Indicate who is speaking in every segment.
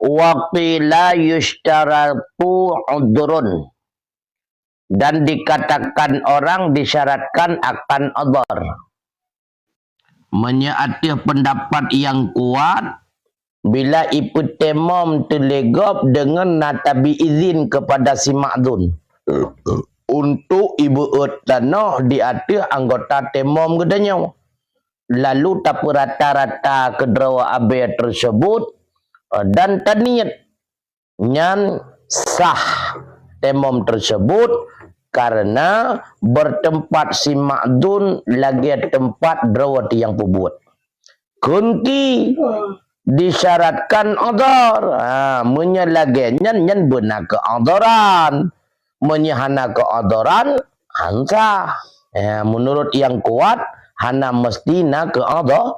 Speaker 1: Wa qila yushtaratu udhrun, dan dikatakan orang disyaratkan akan udhur. Menyaatih pendapat yang kuat bila iputemom telegop dengan natabi izin kepada si ma'dun untuk ibu tanah di atas anggota temom gedanya. Lalu tapi rata-rata kedua abe tersebut dan taniat nyan sah temom tersebut karena bertempat si ma'dun lagi tempat drawati yang pubut. Kunti disyaratkan udhur, menyalagenya nyan benar keudhuran, menyahana keudhuran ansah. Menurut yang kuat hana mesti nak keudhur,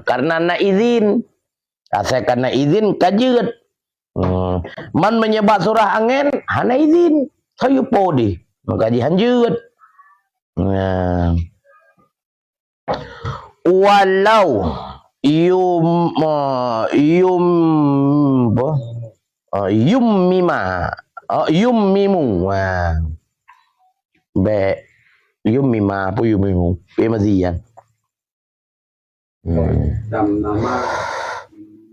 Speaker 1: karena na izin. Saya karena izin kajet. Man menyebab surah angin hana izin. Saya podi makaji hanjut. Walau yummimu be yummima apa yummimu be mazian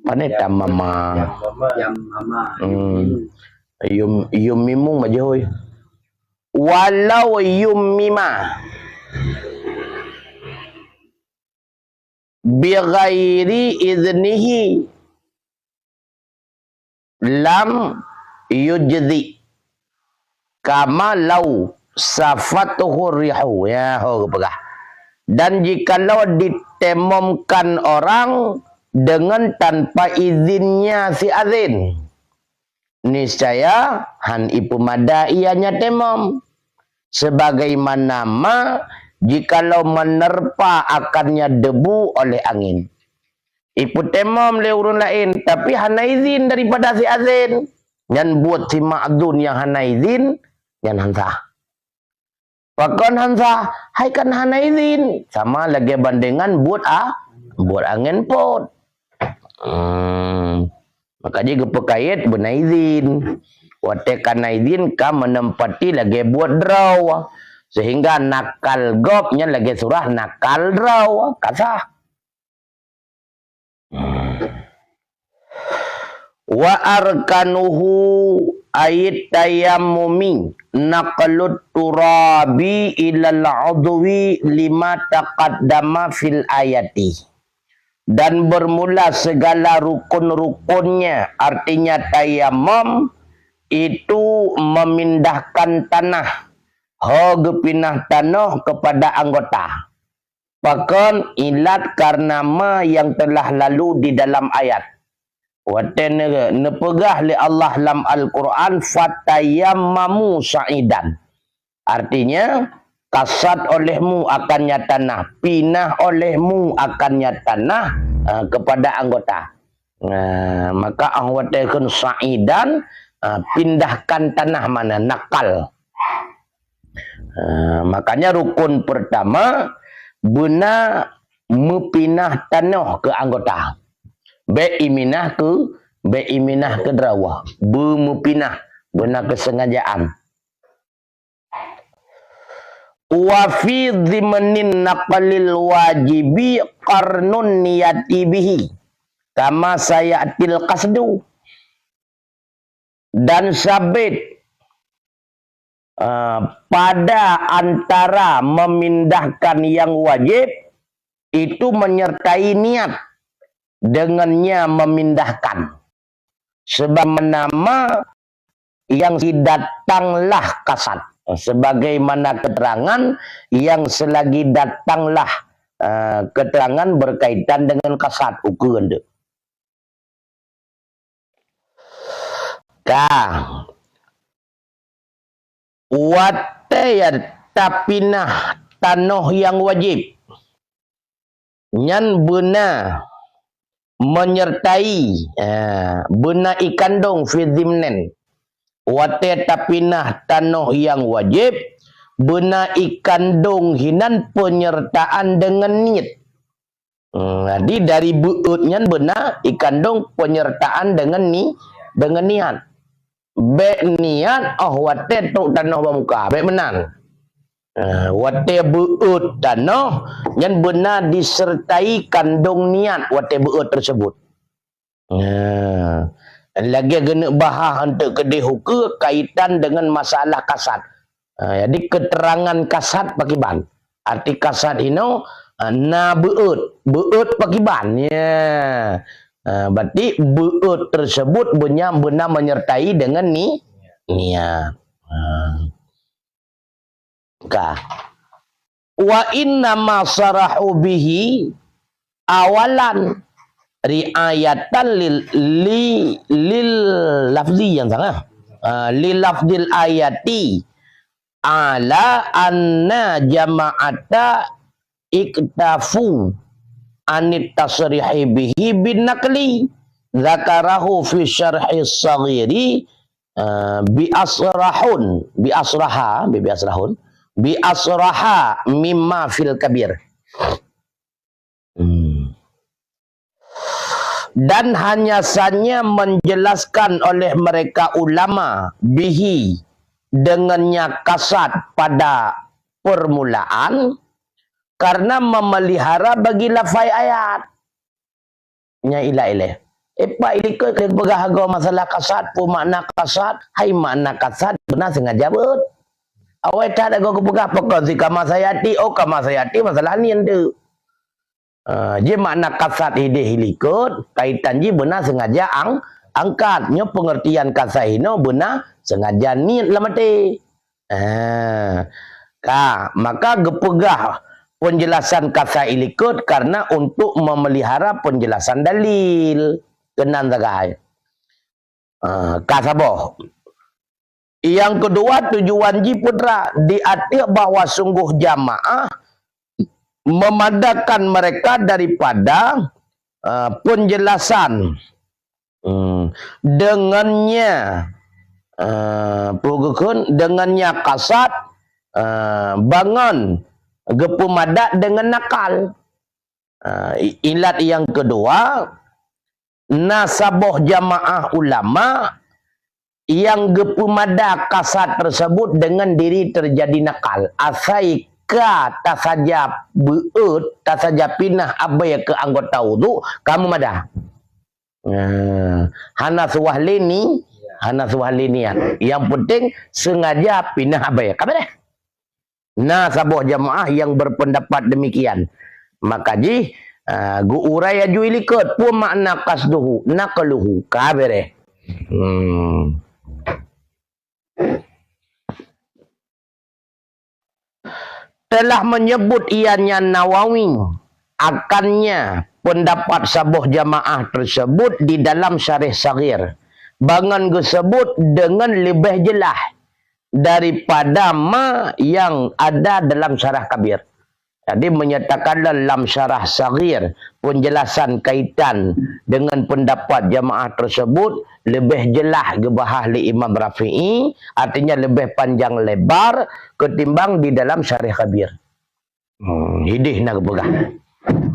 Speaker 1: paneta mama yummimu majoy walau yummima bighairi iznihi lam yujzi kama lau safatuhu rihu pegah. Dan jikalau ditemomkan orang dengan tanpa izinnya si azin, niscaya han ipu mada ianya temom, sebagaimana jikalau menerpa akannya debu oleh angin. Ipu temom le urun lain tapi hana izin daripada si azin, dan buat si ma'dun yang hana izin yang hansah. Pakon hansah hai kan hana izin sama lagi bandingan buat angin pot. Maka jika pekait benar izin, wate kana izin ka menempati lagi buat draw, sehingga nakal gopnya lagi surah nakal draw kasah. Wa arkanuhu ayat tayammumi naqlut turabi ilal udwi lima taqaddama fil ayati. Dan bermula segala rukun-rukunnya, artinya tayammum itu memindahkan tanah, pinah tanah kepada anggota. Bahkan ilat karena yang telah lalu di dalam ayat. Watene nepegah li Allah dalam Al-Quran fatayammamu sa'idan. Artinya kasat olehmu akannya tanah, pinah olehmu akannya tanah kepada anggota. Maka angwatakan sa'idan, pindahkan tanah mana nakal. Makanya rukun pertama bena mepinah tanah ke anggota. Be'iminah ke drawah. Mepinah bena kesengajaan. Wa fi dhimnin naqalil wajibi qarnun niyati bihi kama sayatil qasdu. Dan sabit pada antara memindahkan yang wajib itu menyertai niat dengannya memindahkan, sebab nama yang datanglah kasat, sebagaimana keterangan yang selagi datanglah keterangan berkaitan dengan kasat ukuran watayat tapinah tanah yang wajib nyan benar menyertai benar ikandung fi dhimnin watayat tapinah tanah yang wajib benar ikandung hinan penyertaan dengan niat Jadi dari beutnya benar ikandung penyertaan dengan niat. Be niat wate tok tanah bamuka, be menan. Wate beut tanah yang benar disertai kandung niat wate beut tersebut. Lagi kena bahas untuk kedih hukum kaitan dengan masalah kasat. Jadi keterangan kasat pakiban. Arti kasat ini na beut pakiban. Ya. Berarti beut tersebut benar menyertai dengan niat. Wa inna ma sarahu bihi awalan riayatan lil lafzi yang sana lil lafzil ayati ala anna jama'ata iktafu anit tasrihi bihi bin naqli zakarahu fi syarhi saghiri bi asraha mimma fil kabir. Dan hanya saja menjelaskan oleh mereka ulama bihi dengannya kasat pada permulaan karena memelihara bagi lafai ayat nya ilah pak ilikut bergahaga masalah kasat pu makna kasat hai makna kasat benar sengaja bet awai tak ada go kepegah pekon si kamasayati kamasayati masalah ni ende. Je makna kasat hidih hilikut kaitan je benar sengaja angkatnya pengertian kasat ini benar sengaja niat lamati. Maka gepegah penjelasan kasat hilikut karena untuk memelihara penjelasan dalil kenan tagai. Kasaboh. Yang kedua tujuan ji putra diarti bahwa sungguh jamaah memadakan mereka daripada penjelasan dengannya kasat bangun gepemadak dengan nakal. Ilat yang kedua nasaboh jamaah ulama yang gepemadak kasat tersebut dengan diri terjadi nakal asai tak saja beut, tak saja pinah abai ke anggota wudu, kamu madah. Hana suwahli niat. Yang penting sengaja pinah abai. Kamu deh. Nah, sabuh jamaah yang berpendapat demikian. Maka ji, gu urai aju ilikut pun makna kasduhu, nakaluhu. Kamu deh. Telah menyebut ianya Nawawi akannya pendapat sabuh jamaah tersebut di dalam syarih saghir. Bangan disebut dengan lebih jelas daripada yang ada dalam syarah kabir. Jadi menyatakan dalam syarah saghir penjelasan kaitan dengan pendapat jamaah tersebut lebih jelas gebahah li Imam Rafi'i, artinya lebih panjang lebar ketimbang di dalam syarah kabir. Hidih nak begah.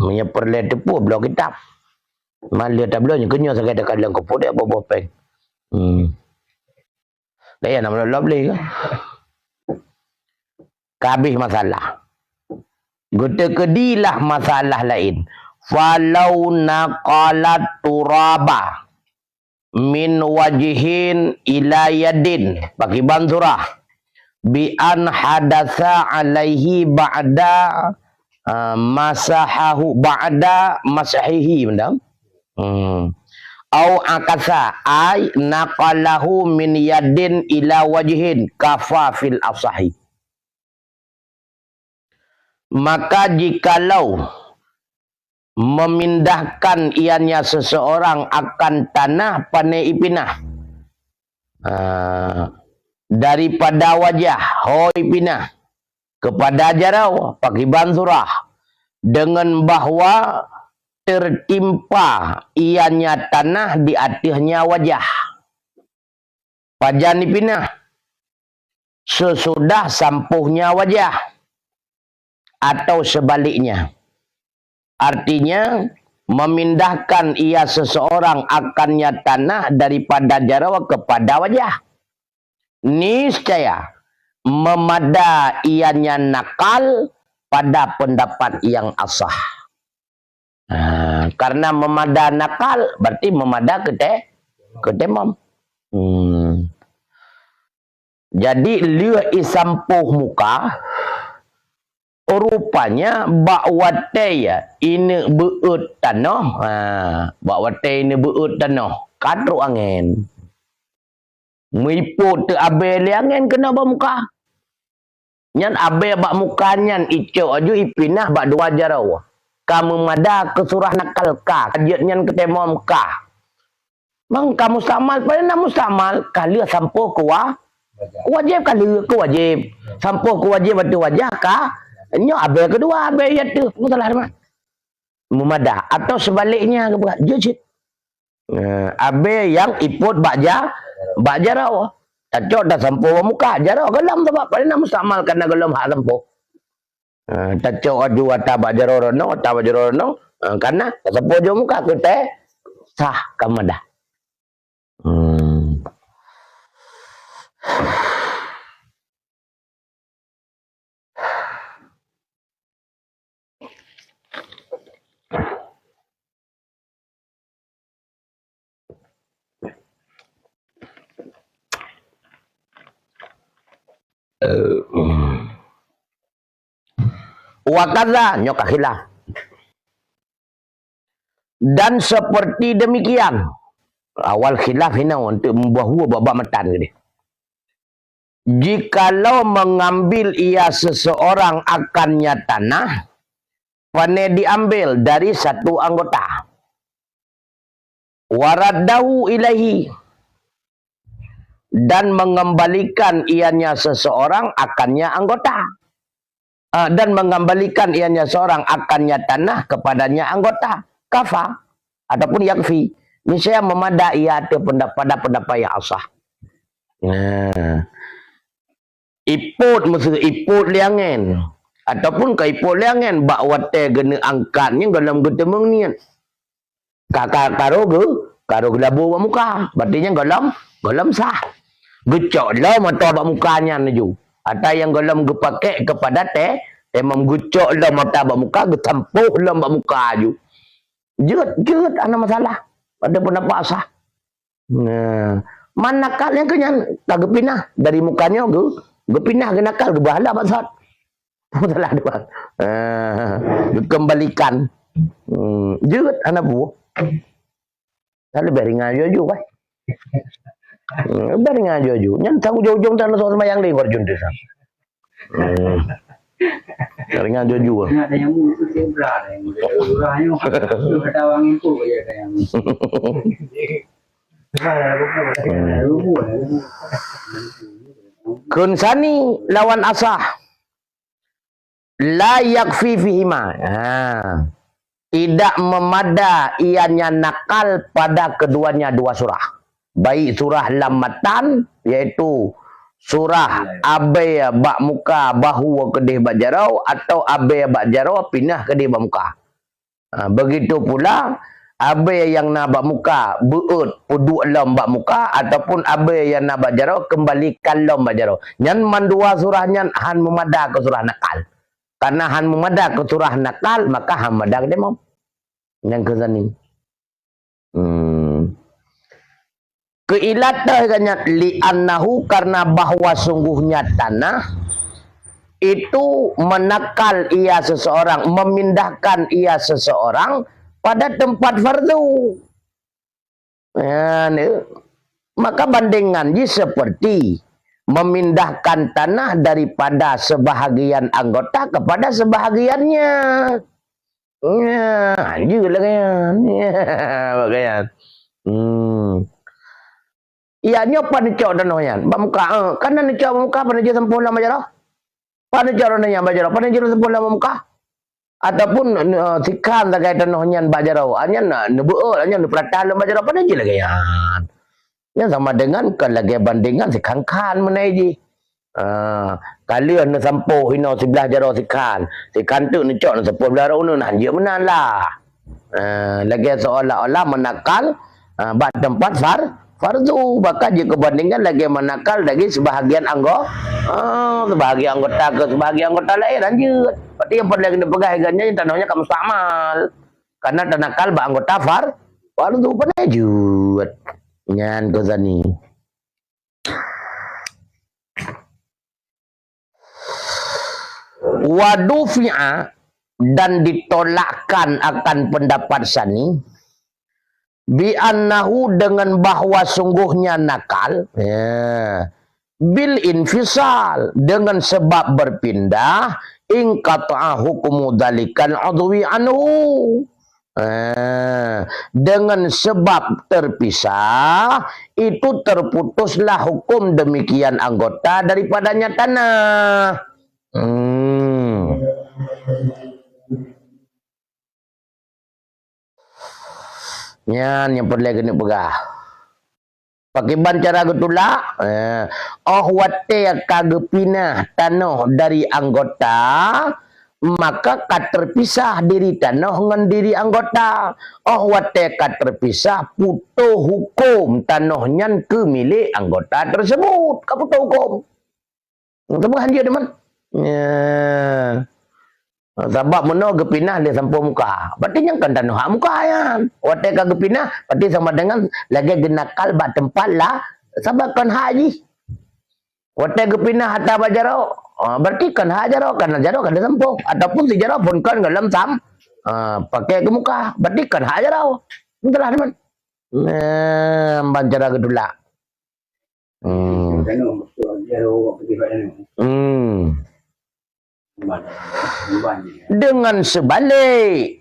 Speaker 1: Menyeperle tepu belah kitab. Malia tablonnya kenyo sakit dekat dalam kopok dia bawa peng. Daya nama lovely kan. Kabih masalah. Gota kedilah masalah lain. Falau naqalat turaba min wajihin ila yadin. Bagi bansurah. Bi an hadatha alaihi ba'da masahahu ba'da masahihi. Benar? Au akasa ay naqalahu min yadin ila wajihin kafa fil asahi. Maka jikalau memindahkan ianya seseorang akan tanah pane ipinah daripada wajah hoi pinah kepada jarau pakai bansurah dengan bahwa tertimpa ianya tanah di atasnya wajah pajan ipinah sesudah sampuhnya wajah atau sebaliknya. Artinya memindahkan ia seseorang akannya tanah daripada jarawa kepada wajah. Niscaya memada ianya nakal pada pendapat yang asah. Karena memada nakal berarti memada ketemam. Jadi liu isampuh muka rupanya bakwate ya ini beut tanah. Bakwate ini beut tanah kadru angin. Miput te abe liangin kena bamuka. Nyan abe bak muka nyan ico aju ipinah bak dua jarau. Kamu mada kesurah nakal ka. Kajian nyan ketemom ka. Mang kamu samal pada namu samal kali sampo kuah. Wajib kali ku wajib. Sampo ku wajib batu wajah ka. Nyo abe kedua abe ya tu. Mutalah mak. Mumada atau sebaliknya jujit. Abe yang iput bak jarau. Cocok dah sampo muka jarau gelam tu bak pada namu samal karena gelam hak sampo. Cocok aju atau jarau rono atau jarau rono karena sampo jo muka kita sah kamu dah. Wakaza nyok khilaf. Dan seperti demikian awal khilaf ini untuk membahu babak matan gini. Jikalau mengambil ia seseorang akannya tanah, pane diambil dari satu anggota. Waradahu ilahi. Dan mengembalikan ianya seseorang akannya anggota. Dan mengembalikan ianya seorang akannya tanah kepadanya anggota. Kafa. Ataupun yakfi. Misalnya memadai ada pendapat yang asah. Iput mesti iput liangan. Ataupun ke iput liangan. Bakwate gena angkatnya dalam getemeng nian. Kakak karo gelabu muka. Berarti galam sah. Gecok lah mata bak mukanya naju. Atau yang galam gepakai kepada temam gecok lah mata bak muka, getampuh lah bak muka aju. Jut ada masalah. Pada pendapat asah. Manakal yang kenyan tak gepinah dari mukanya gepinah ke nakal ke bahala maksud. Masalah dia. Dikembalikan. Jut anak buah. Kalau beringan jujur kan. Beringan jujur. Yang tahu jauh-jauh dan soal semayang di luar juntis. Beringan jujur.
Speaker 2: Ada yang musuh sebra, yang murahnya ketawangin pun ya yang.
Speaker 1: Kunsani lawan asah. La yakfi fihima. Tidak memada ianya nakal pada keduanya dua surah. Baik surah lamatan yaitu surah abe bak muka bahu kedih bak jarau atau abe bak jarau pindah kedih bak muka. Begitu pula abe yang nak bak muka beut puduk lam bak muka ataupun abe yang nak bak jarau kembalikan lam bak jarau. Nyan mandua surah nyan han memada ke surah nakal. Karena han memada ke surah nakal maka han memada ke demam. Yang kezani. Keilatannya li'annahu karena bahwa sungguhnya tanah itu menakal ia seseorang, memindahkan ia seseorang pada tempat fardu. Maka bandingannya seperti memindahkan tanah daripada sebahagian anggota kepada sebahagiannya. Anjir lah kan. Iya nyopa nicok dan noyan. Bamuka karena nicok bamuka pada dia sempurna majarah. Pada jalan yang bajarah, pada jalan sempurna bamuka. Ataupun sikan tak kaitan noyan bajarah. Anyan nebuul, anyan nepelatan bajarah pada dia lagi yan. Yang sama dengan kalau lagi bandingan si kangkan menaiji. Kalian nak sampo hina sebelah jaro sikan tu nak cok nak sampo belah rona nak dia benar lah. Lagi seolah-olah menakal bak tempat fardu, bahkan jika bandingkan lagi menakal lagi sebahagian anggota sebahagian anggota ke sebahagian anggota lain lanjut. Berarti yang perlu kena pegang harganya yang tanahnya kamu mustamal. Karena tanakal bak anggota fardu penajud. Nyan kozani. Wadufi'a dan ditolakkan akan pendapat sani bi annahu dengan bahwa sungguhnya nakal bil infisal dengan sebab berpindah in qata'a hukumu dalikan udwi anhu dengan sebab terpisah itu terputuslah hukum demikian anggota daripadanya tanah. Yang perlu kena pegah. Pakai bancara getulak. Wate kagepinah tanah dari anggota, maka terpisah diri tanah dengan diri anggota. Wate terpisah putuh hukum tanahnya ke milik anggota tersebut. Kau putuh hukum. Itu bukan dia teman. Sebab mana gepinah dia sampai muka. Berarti yang kan tanah hak muka ya. Wate ka gepinah berarti sama dengan lagi genakal bak tempat lah sebab kan haji. Wate gepinah hatta bajaro. Berarti kan hajaro kan jaro kan dia sampai ataupun si jaro pun kan dalam sam pakai ke muka. Berarti kan hajaro. Entahlah teman. Bancara gedula. Dengan sebalik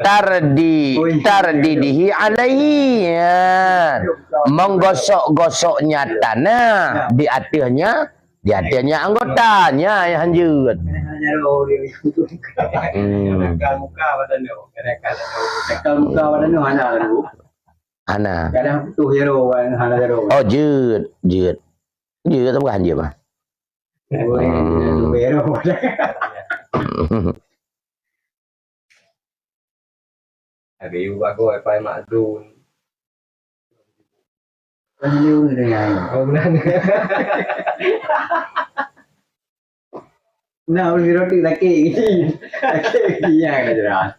Speaker 1: tardidihi alaihi menggosok-gosoknya tanah di atasnya anggotanya yang hanjut. Ana.
Speaker 2: Kadang putuh jero hana jero.
Speaker 1: Oh jut tu bukan dia mah.
Speaker 3: Ada juga aku apa makdun.
Speaker 2: Penyu dengan.
Speaker 3: Oh benar.
Speaker 2: Nah, udah roti laki yang aja.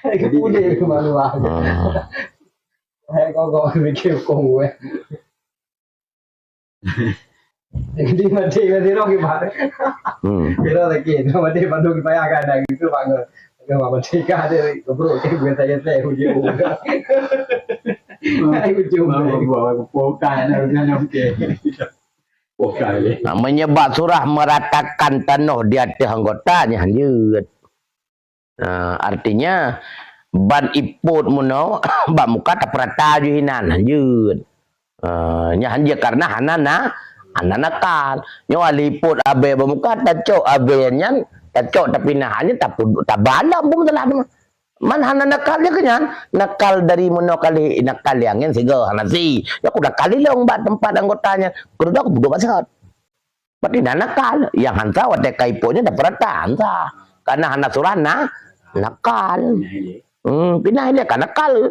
Speaker 3: Cái cú đi mà luôn. Hay có người kêu cùng gue. Đi mà đi nó cái bạn. Cái đó là kiện mà đi mà đôi phải aga này cứ bạn người. Nhưng mà đi ca đi có bro cái người ta sẽ không chịu. Ai cũng chịu mà
Speaker 2: Phố cài nó kê. Phố cài.
Speaker 1: Menyebab surah meratakan tanah di atas anggotanya hanjut. Artinya ban iput muno ba muka tak perata juhinan hanjut. Nya hanjut karena hana nakal. Nyo aliput abe ba muka tak cok abe nyan tak cok tapi nahannya tak bala pun telah. Man hana nakal dia kenyan nakal dari muno kali nakal yang sehingga hana si. Ya aku dah kali long ba tempat anggotanya. Kudu aku budu basat. Berarti nakal yang hansa wate kaiputnya tak perata hansa. Karena hana surah nakal. Pindah dia kan nakal.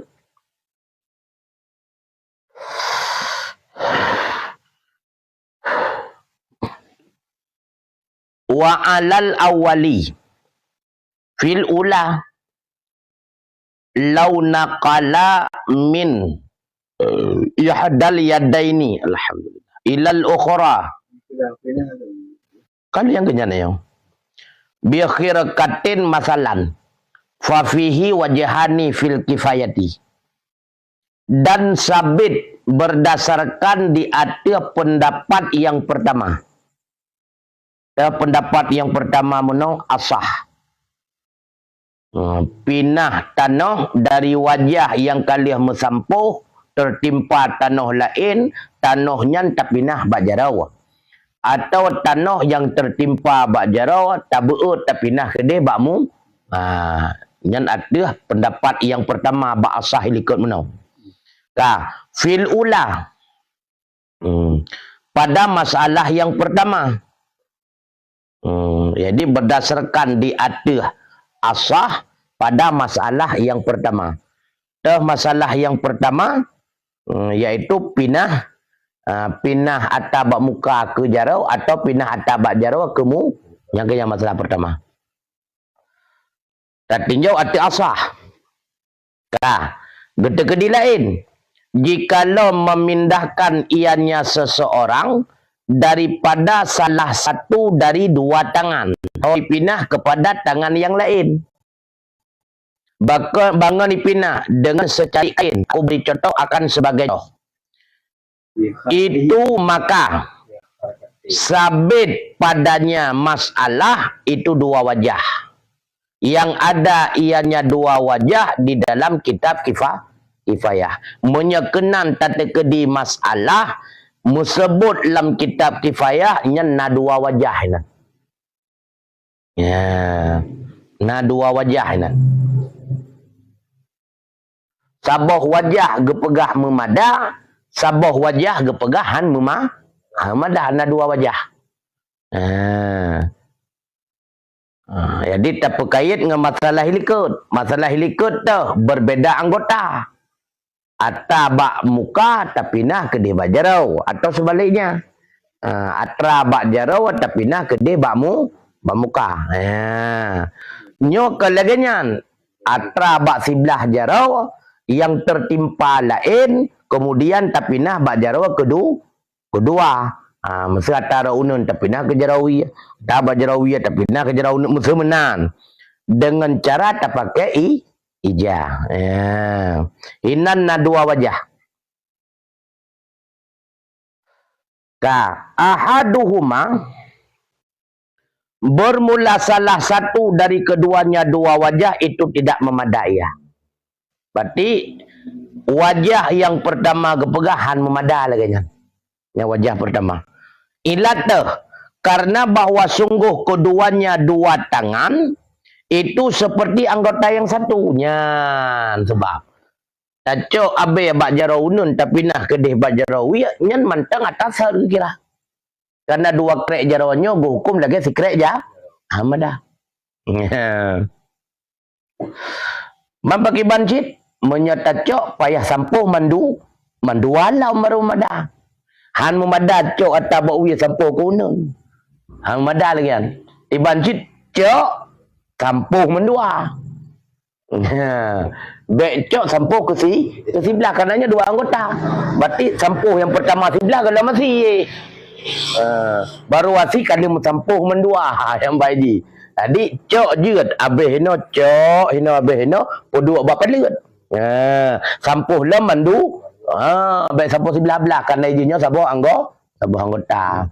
Speaker 1: Wa alal awali fil ula law naqala min ihdal yadaini alhamdulillah ilal ukhra. Kan yang kenyana yang bi khirqatin masalan fa fihi wajhani fil kifayati, dan sabit berdasarkan di atas pendapat yang pertama. Pendapat yang pertama menong asah. Pinah tanah dari wajah yang kalian mesampuh tertimpa tanah lain, tanahnya tak pinah bak jarau. Atau tanah yang tertimpa bak jarau tabuut tak pinah kedai bakmu. Yang ada pendapat yang pertama bak asah ikut menong. Fil ula. pada masalah yang pertama. Jadi berdasarkan di atas asah pada masalah yang pertama. Masalah yang pertama yaitu pinah atabak muka ke jarau atau pinah atabak jarau ke mu. Yang masalah pertama. Tak tinjau atas asah. Gede-gede lain. Jikalau memindahkan ianya seseorang daripada salah satu dari dua tangan, dipindah kepada tangan yang lain. Bangun dipindah dengan secari kain. Aku beri contoh akan sebagai contoh. Itu maka sabit padanya masalah itu dua wajah. Yang ada ianya dua wajah di dalam kitab kifayah. Menyekenan tatekedi masalah musebut dalam kitab kifayah na dua wajah ini. Ya, na dua wajah ini. Saboh wajah gepegah memada, saboh wajah gepegahan memada, na dua wajah. Jadi tak berkait dengan masalah hilikut. Masalah hilikut tu berbeza anggota. Atabak muka tapi pindah ke dia bajarau atau sebaliknya. Atabak jarau tapi pindah ke dia bak muka. Nyo kelaganyan atabak sebelah jarau yang tertimpa lain kemudian tak pindah bak jarau kedua. Mesti antara unun tak pindah ke jarawi, tak bajarawi tak pindah ke jarawi mesti menan dengan cara tak pakai ijah. Inan na dua wajah. Ahaduhuma bermula salah satu dari keduanya dua wajah itu tidak memadai. Berarti wajah yang pertama kepegahan memadai lagi nya. Yang wajah pertama. Ilat karena bahwa sungguh keduanya dua tangan itu seperti anggota yang satunya. Sebab taco abe bak jarau nun tapi nah kedeh bak jarau nyan mantang atas kira. Karena dua krek jarawannya hukum lagi si krek ja. Amada. Membagi bancit menyataco payah sampuh mandu walau marumada. Han memada cok atau bawa sampuh kunun. Han memada lagi kan. Ibancit cok sampuh mendua. Bek cok sampuh ke sebelah karenanya dua anggota. Berarti sampuh yang pertama sebelah kalau masih. Baru wasi kali sampuh mendua yang baik di. Tadi cok jeut abeh hino cok hino abeh hino dua bapa leut. Sampuh lah mandu. Baik sampai sebelah-belah karena izinnya sabuh anggota.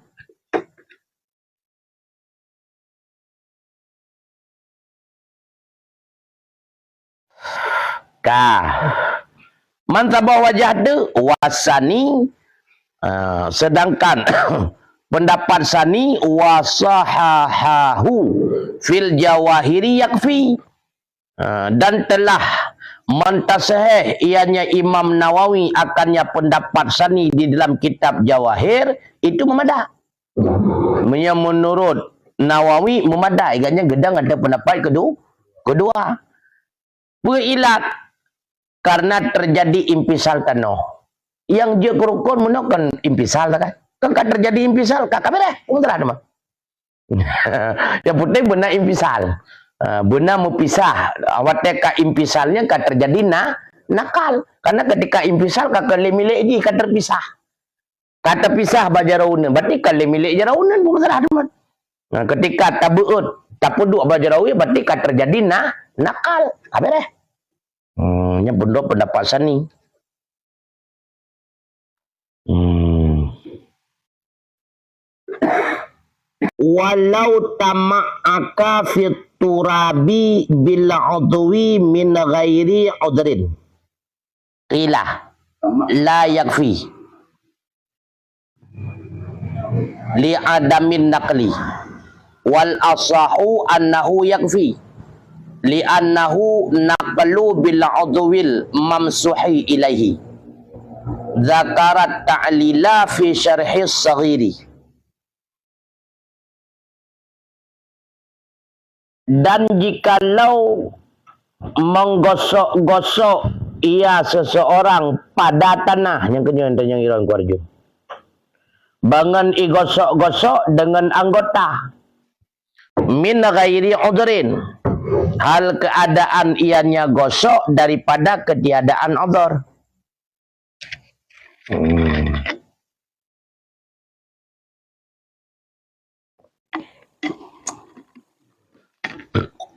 Speaker 1: Man sabuh wajah tu wasani sedangkan pendapat sani wasahahahu fil jawahiri yakfi dan telah mentasahih ianya Imam Nawawi akannya pendapat sani di dalam kitab Jawahir itu memadai. Menurut Nawawi memadai, agaknya gedang ada pendapat kedua. Berilat karena terjadi impisal tanah. Yang je kerukun menakan impisal kan? Kan terjadi impisal kakak bereh, umrah nama. Yang penting benar impisal. Benar mepisah. Awak teka impisalnya kan terjadi nakal. Karena ketika impisal kakak milik lagi kan terpisah. Kata pisah bajaraunan. Berarti kan milik jaraunan pun masalah teman. Nah, ketika tabuut tapuduk bajarawi berarti kan terjadi nakal. Apa deh? Yang benar pendapat sani. Walau tama'aka fit turabi bil udwi min ghairi udrin qila la yakfi li adamin naqli wal asahu annahu yakfi li annahu naqlu bil udwil mamsuhi ilaihi zakarat ta'lila fi syarhis saghiri. Dan jikalau menggosok-gosok ia seseorang pada tanah yang kenyang irang kuarjo, bangan igosok-gosok dengan anggota min ghairi udhrin, hal keadaan ianya gosok daripada ketiadaan udhur.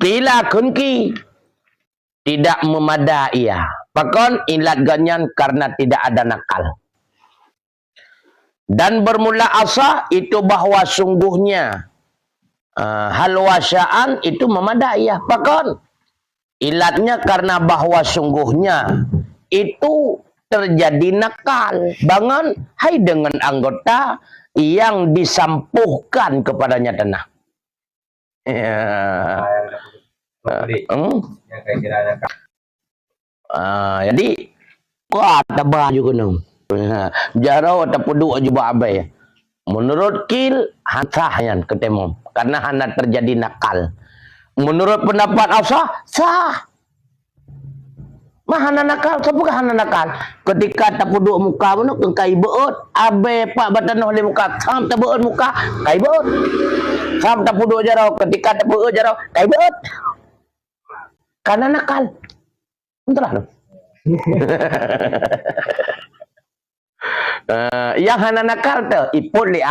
Speaker 1: Qila kunki, tidak memadai ia. Pakon ilat ganyan karena tidak ada nakal. Dan bermula asa itu bahwa sungguhnya halwasaan itu memadai ia. Pakon ilatnya karena bahwa sungguhnya itu terjadi nakal. Bangun hai dengan anggota yang disampuhkan kepadanya tanah. Jadi kuat tabah juga nang. Jarau ataupun dua juga abai. Menurut kil hantahan ketemu karena hana terjadi nakal. Menurut pendapat asah sah. Mahana nakal, siapakah hana nakal? Ketika tak puduk muka mana kai beut, abe pak batanoh le muka, sam tak beut muka, kai beut. Sam tak puduk jarau, ketika tak beut jarau, kai beut. Karena nakal. Entahlah tu. Yang hana nakal tu, iput li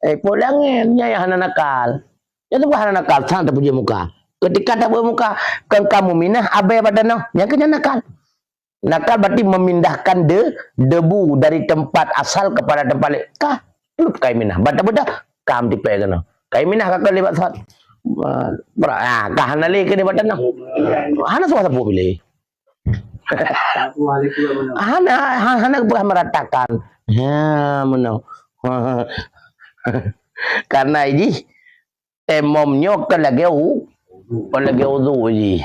Speaker 1: iput langin, yang hana nakal. Yang tu hana nakal, sam tak puduk muka. Ketika tak bermuka, kan kamu minah abai badanah, yang kena nakal. Nakal berarti memindahkan debu dari tempat asal kepada tempat lain. Kah? Lup kai minah. Bata-bata, kam tipe kena. Kai minah kakak lebat saat. Kah hana le kena badanah. Hana semua sapu pilih. Hana bukan meratakan. Ya, menang. Karena ini temomnya kelageu. Lagi wudu je.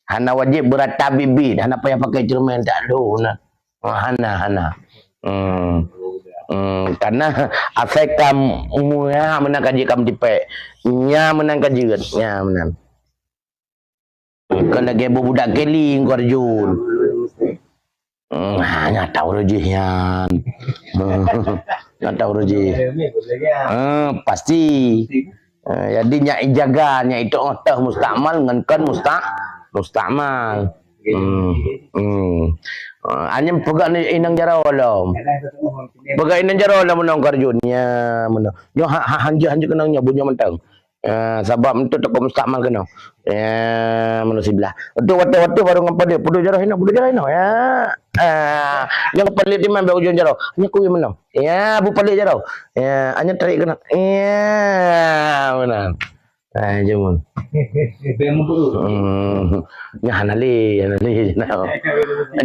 Speaker 1: Hana wajib berata bibit, hana payah pakai cermin tak ada. Hana. Karena asal kamu menang kaji kamu tipe, nya menang kaji nya menang. Kalau lagi budak keling kau rejul. Nya tahu rejihan. Nya tahu rejih. Pasti. Jadi nya ijaga nya itu otah mustakmal ngankan mustakmal. Anyam pegak inang jarau lam. Pegak inang jarau lam menang karjunya menang. Nyo hanja kenangnya bunyi mentang. Sebab itu tak mustakmal kena. Menang sebelah. Itu waktu baru ngapa dia pudu jarau hina ya. Yang pelit di mana ujung jarau. Nya ku menang. Ya bu pelit jarau. Ya anya tarik kena. Ya menang. Jamun. Nya hanali.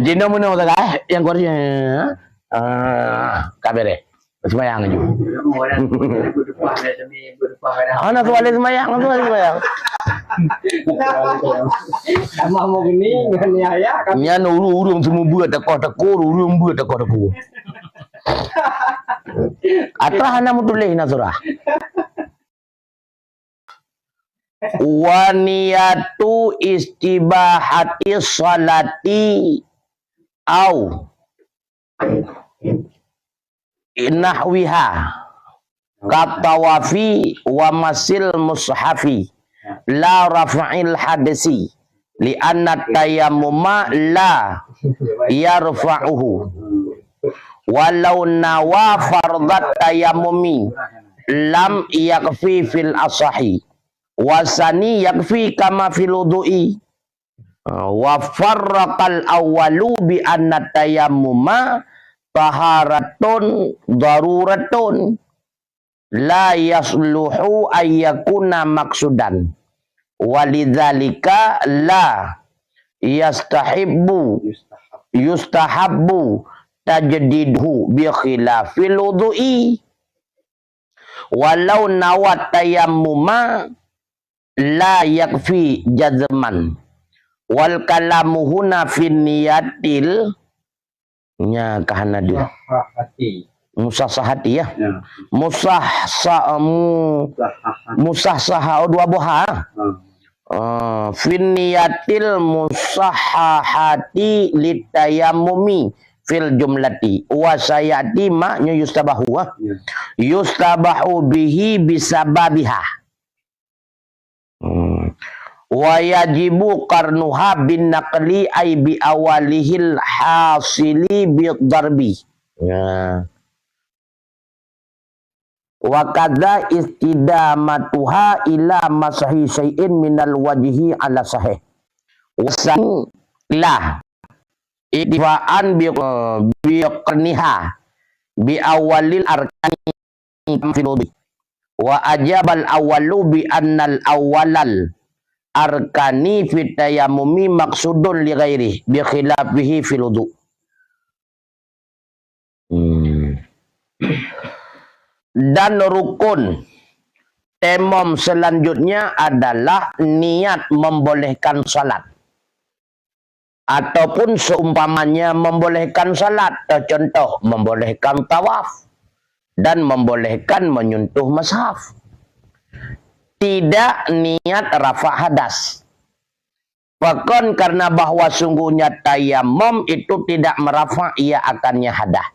Speaker 1: Jino menang tak yang kuarnya. Kabere. Semayang aja. Ana tuale semayang.
Speaker 3: Sama mau gini dengan ya kan.
Speaker 1: Nya urung semua buat teko urung buat teko. Atau hana mutuleh nasrah. Wa niyatu istibahati salati au nahwiha katawafi wa masil mushafi la rafa'il hadisi li anna tayammuma la yarfa'uhu walau nawa fardat tayammumi lam yakfi fil asahi wasani yakfi kama fil wudu'i wa farraqal awwalu bi anna tayammuma taharatun daruratun la yasluhu ayyakuna maksudan walidzalika la yustahabbu tajdidhu bi khilafil wudu'i walau nawat tayammuma la yakfi jazman wal kalamu huna fin niyatil Nya kahana dia.
Speaker 3: hati.
Speaker 1: Musahsahati ya.
Speaker 2: Ya.
Speaker 1: Musahsaha dua boha. Finniyatil musahahati litayamumi fil jumlati wa sayati ma'nya yustabahu yustabahu bihi bisababiha wa yajibu qarnuha bin naqli ay bi awalihil hasili bi darbi ya. Wa kadza istidamatuha ila masahi syai'in minal wajhi ala sahih wasan lah ittifa'an bi qaniha bi awalil arkani filudi wa ajabal awalu bi annal awalal arkani fit tayammumi maqsudun li ghairi bi khilafihi fil wudu. Dan rukun temom selanjutnya adalah niat membolehkan salat ataupun seumpamanya membolehkan salat, contoh membolehkan tawaf dan membolehkan menyentuh mushaf. Tidak niat rafa hadas. Bahkan karena bahwa sungguhnya tayamum itu tidak merafa ia akannya hadas.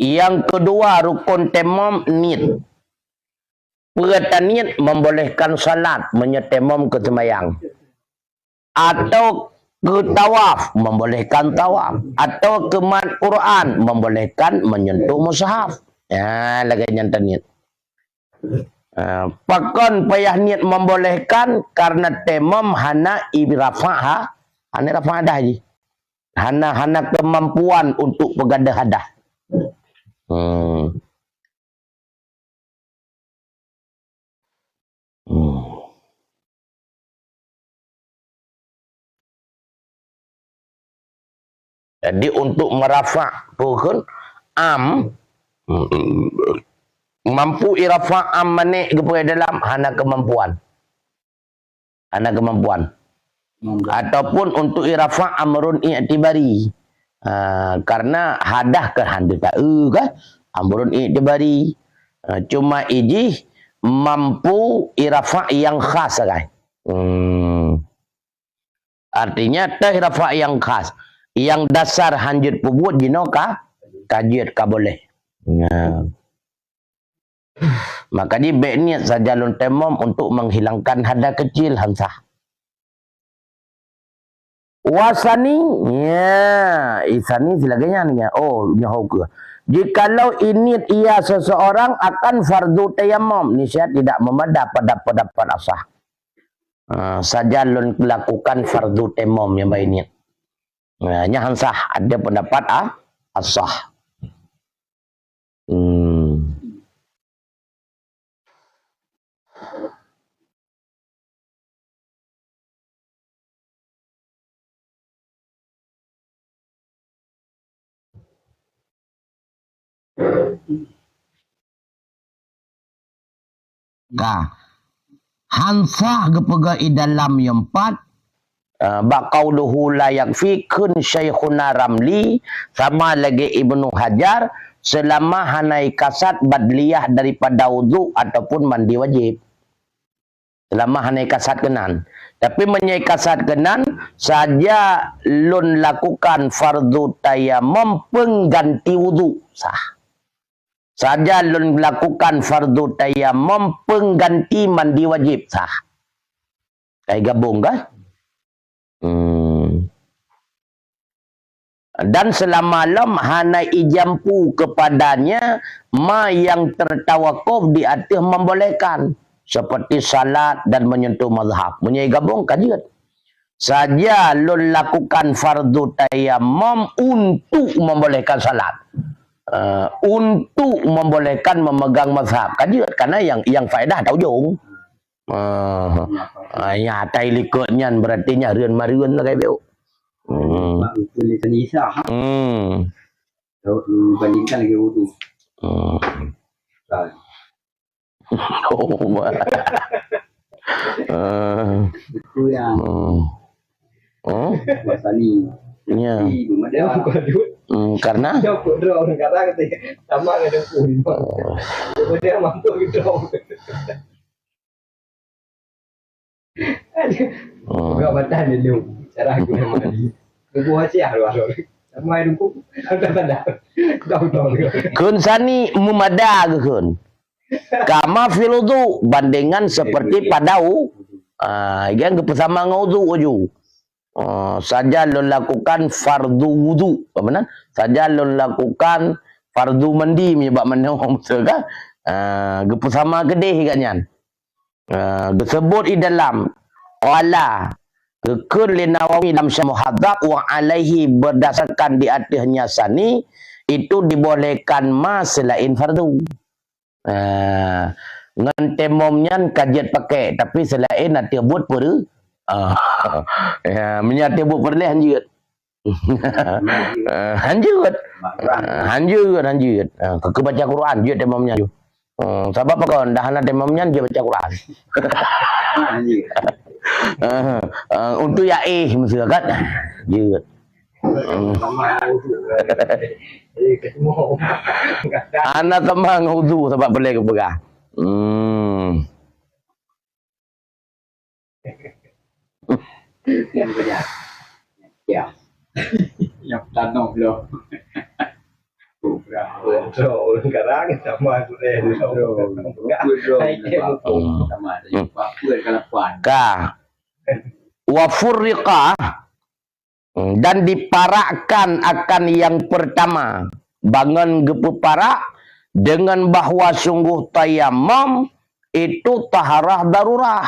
Speaker 1: Yang kedua rukun temom niat. Perkataan niat membolehkan salat, menyetemom ke sembahyang. Atau ke tawaf, membolehkan tawaf. Atau ke Quran, membolehkan menyentuh mushaf. Ya, lagi nyantan niat. Pakon payah niat membolehkan karena temom hana ibrafaha, hana rafa hadah je. Hana kemampuan untuk pegadah hadah. Jadi untuk merafa pun mampu irafa manik kepada dalam hana kemampuan. Ataupun untuk irafa amrun i'tibari. Karena hadah ke handa tak kan amrun i'tibari. Cuma iji mampu irafa yang khas kan. Artinya teh irafa yang khas. Yang dasar hanjut pubut jinoka kajut ka boleh. Maka di baik niat saja lun temom untuk menghilangkan hada kecil hansah. Wasani ya isani silaganya nih. Oh nyaho ke. Jikalau ini ia seseorang akan fardu tayammum, niscaya tidak memadai pada pendapat asah. Saja lun lakukan fardu tayammum yang baik niat. Nya hansah ada pendapat asah. Hansah kepega dalam yang empat baqauluhu la yakfi kun Syekhuna Ramli sama lagi Ibnu Hajar selama hanai kasat badliyah daripada wudu ataupun mandi wajib. Selama hanai kasat kenan. Tapi menyai kasat kenan saja lun lakukan fardu tayammum pengganti wudu sah. Saja lun lakukan fardu tayammum pengganti mandi wajib sah. Kayak gabung kan? Dan selama malam hana ijampu kepadanya ma yang tertawakuf di atas membolehkan seperti salat dan menyentuh mazhab. Menyai gabung kajian. Saja lun lakukan fardu tayammum untuk membolehkan salat. Untuk membolehkan memegang mazhab. Kajian karena yang faedah tahu jong. Ya tai likutnya berarti nya reun mariun lah kayak beu.
Speaker 2: Tulisan Isa. Bandingkan lagi wudu. Itu yang Wasani.
Speaker 1: Ya.
Speaker 2: Belum ada.
Speaker 3: Dia bukan duit.
Speaker 1: Karena
Speaker 3: Dia kok draw orang kata ketika sama ada pun. Dia mampu draw. Gak badan dia lu. Cara aku yang mandi. Aku asyik lu. Sama itu pun ada tanda. Tahu.
Speaker 1: kun sani mumada ke kun. Kama filudu bandingan seperti padau. Yang bersama ngaudu uju. Saja lo lakukan fardu wudu. Apa benar? Saja lo lakukan fardu mandi menyebab mana orang kan? Bersama kedih kan? Disebut di dalam qala Kekun li Nawawi dalam Syarh Muhadzab wa alaihi berdasarkan di atasnya sani itu dibolehkan mas selain fardu. Ngan temomnya kajian pakai tapi selain nanti buat per menyati buat perleh hanjut. Hanjut. Ke baca Quran dia temomnya tu. Sebab apa kawan dah nak temomnya dia baca Quran. Untuk ya mesti kan jeut anak temang wudu sebab boleh ke pegang
Speaker 2: Ya. Yang tanam belum.
Speaker 3: Draw orang sekarang sama tu
Speaker 1: wa furriqa dan diparakkan akan yang pertama bangun gepu parak dengan bahwa sungguh tayamum itu taharah darurah.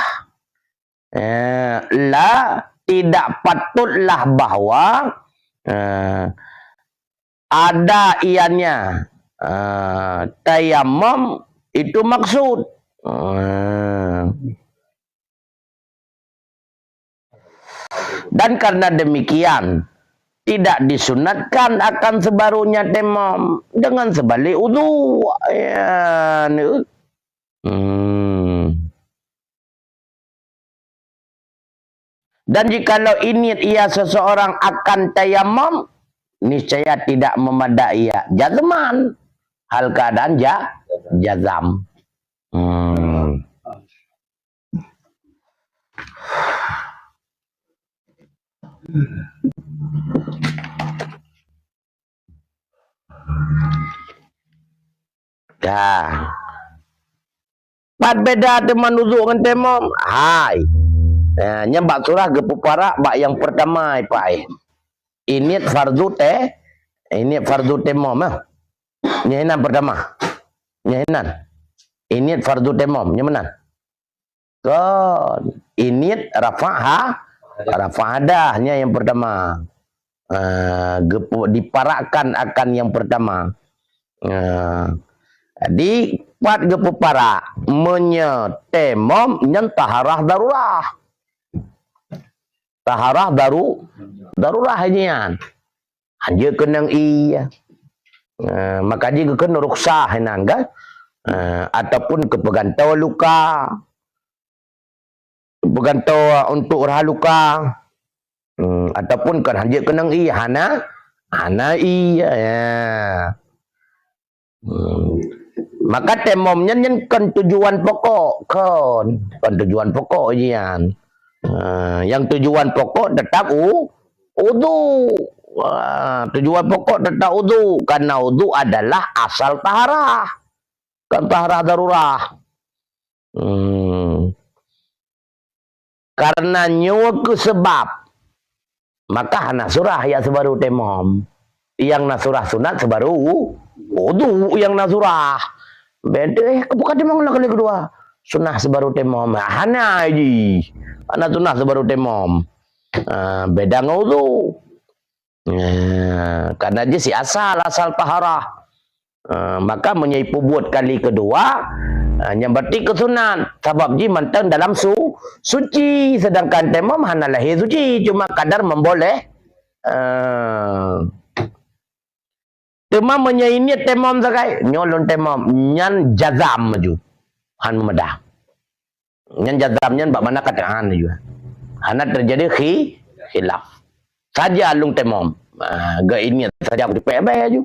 Speaker 1: Tidak patutlah bahwa ada ianya tayamum itu maksud. Dan karena demikian tidak disunatkan akan sebarunya temom dengan sebalik wudu. Ya, Dan jikalau ini ia seseorang akan tayamum, niscaya tidak memadai ia jazman. Hal keadaan jazam. Dah. Pat beda teman uzuk dengan temom. Hai. Nyembak surah gepu parak bak yang pertama pai. Ini fardu ini fardu temom nyenan pertama. Nyenan. Ini fardu temom nyenan. Kon. Ini rafa'adahnya yang pertama. Gepu diparakkan akan yang pertama. Jadi pat gepu parak menyetemom nyen taharah darurah. Taharah darurah hanya hanya kenang iya. Maka jika kena ruksah kan? Ataupun kepegantau luka, pegantau untuk rah luka, ataupun kan hanya kenang iya hana iya ya. Maka temomnya kan tujuan pokok kan tujuan pokok jian. Yang tujuan pokok tetap wudu. Tujuan pokok tetap wudu karena wudu adalah asal taharah. Kan taharah darurah. Karena nyawa ke sebab maka hana surah ya sebaru temom. Yang nasurah sunat sebaru wudu yang nasurah. Beda bukan temom lah kali kedua. Sunnah sebaru temom. Hana aji. Hana sunnah sebaru temom. Beda ngaudu. Karena dia si asal taharah. Maka menyaipu buat kali kedua. Yang berarti kesunat. Sebab ji mantan dalam suci. Sedangkan temom hana lahir suci. Cuma kadar memboleh. Cuma menyainnya temom sakai. Nyolon temom. Nyan jazam maju. Han memedah. Yang jazamnya bak mana kataan juga. Hana terjadi khilaf. Saja lung temom. Ga ini saja aku dipek abai aja.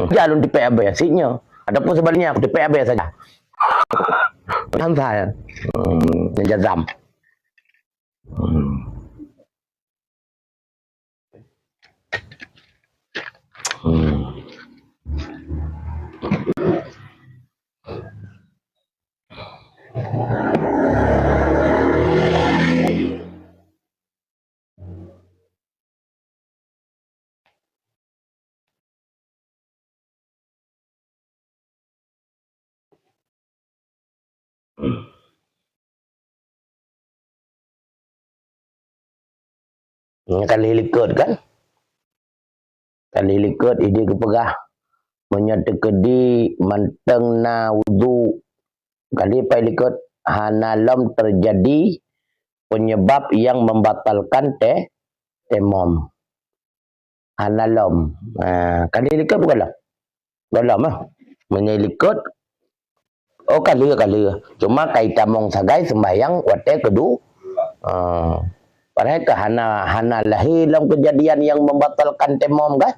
Speaker 1: Saja lung dipek abai asiknya. Adapun sebaliknya aku dipek abai saja. Kan saya. Yang jazam. Kali likut kan? Kali likut ide kepegah menyatakan di manteng na wudu. Kali pai likut hanalam terjadi penyebab yang membatalkan temom. Hanalam. Kali likut bukan lah. Dalam ah. Menyelikut. Oh kali. Cuma kaitan mong sagai sembahyang wate kedu. Padahal ke hana lahir dalam kejadian yang membatalkan temom kan?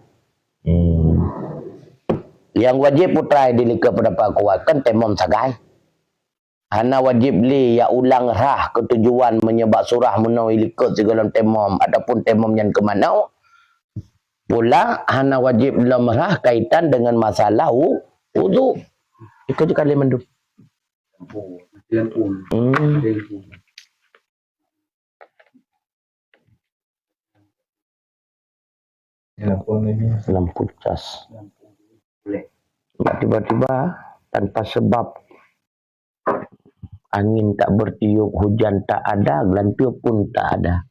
Speaker 1: Yang wajib putra dilika pendapat kuat kan temom sagai. Hana wajib li ya ulang rah ketujuan menyebab surah menawi likut segala temom ataupun temom yang kemana. Pula hana wajib dalam rah kaitan dengan masalah wudu. Itu je kali mandu. Lampu cas. Tiba-tiba tanpa sebab angin tak bertiup, hujan tak ada, gelantur pun tak ada.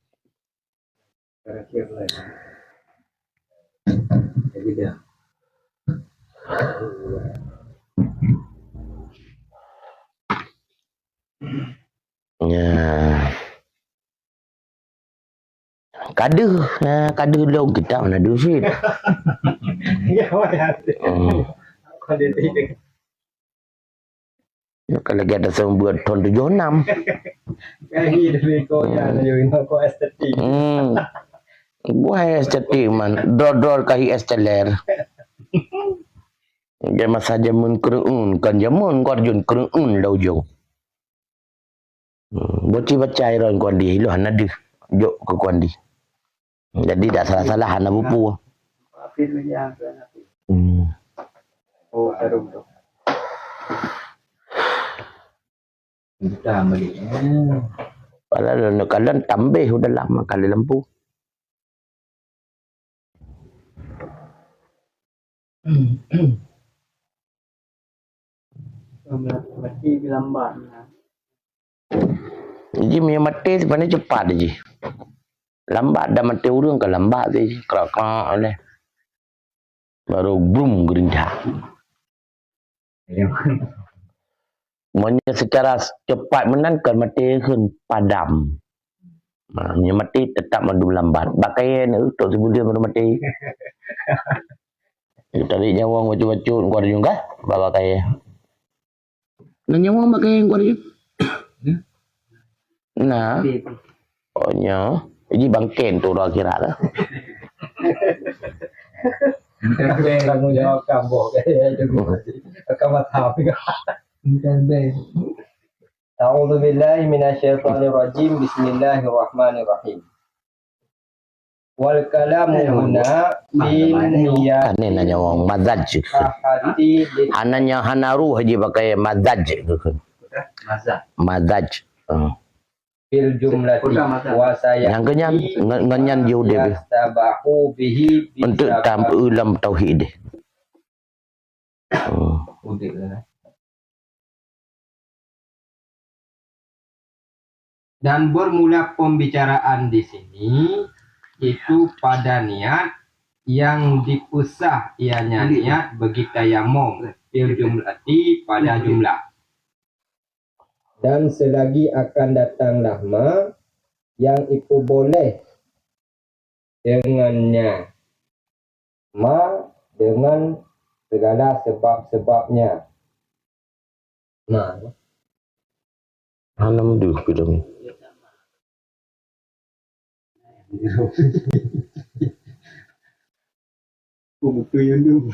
Speaker 1: Ya. Kada lo kita mana dusit.
Speaker 3: Ya, wah.
Speaker 1: Kalau kita sembuat tahun 76.
Speaker 3: Kayak dari kau yang kau estetik.
Speaker 1: Buah estetik man, dor kahi esteler. Jama saja mun kereun kan jamun korjun kereun lau jo. Bocih bacai ron kondi lo hanadu. Jo ke kondi. Jadi tak salah-salah hana bupu.
Speaker 3: Oh, taruh tu. Kita balik.
Speaker 1: Padahal kalian tambah udah lama kali lampu.
Speaker 2: Mati lambat.
Speaker 1: Jadi punya mati sebenarnya cepat je. Lambat dah mati urang ke lambat je. Kerak-kerak oleh. Baru boom gerindah. Semuanya secara cepat menangkan mati kan padam. Punya mati tetap madu lambat. Bakaian tu sebut dia baru mati. Tarik nyawang bacut-bacut kuat juga bawa kaya. Nah nyawang pakai kuat juga. Nah. Oh nya. Jadi bangken tu dah kira lah.
Speaker 3: Tanggung jawab kamu kayak itu. Kamu tahu juga. A'udzu billahi minasyaitonir rajim. Bismillahirrahmanirrahim. Wal kalamu huna bin niyat.
Speaker 1: Kan nanya wong madzaj. Hananya hanaru haji pakai madzaj tu kan. Madzaj.
Speaker 3: Fil jumlati wa
Speaker 1: Yang kenyan jauh dia.
Speaker 3: Tabahu bihi
Speaker 1: Untuk tampil ulam tauhid.
Speaker 3: Dan bermula pembicaraan di sini itu pada niat yang diusah ianya niat bagi tayamum fil jumlati pada jumlah. Dan selagi akan datanglah ma yang itu boleh dengannya ma dengan segala sebab-sebabnya. Nah,
Speaker 1: Hanam duh film.
Speaker 2: Buku yang dulu.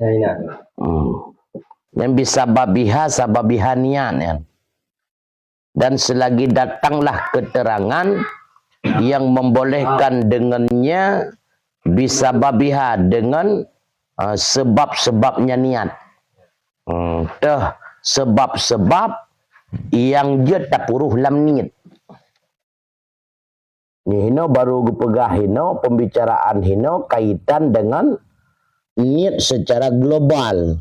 Speaker 3: Ya ini.
Speaker 1: Yang bisa babiha sababihanian ya. Dan selagi datanglah keterangan yang membolehkan dengannya bisa babiha dengan sebab-sebabnya niat. Sebab-sebab yang dia tak puruh lam niat. Ni hino baru gupegah hino pembicaraan hino kaitan dengan niat secara global.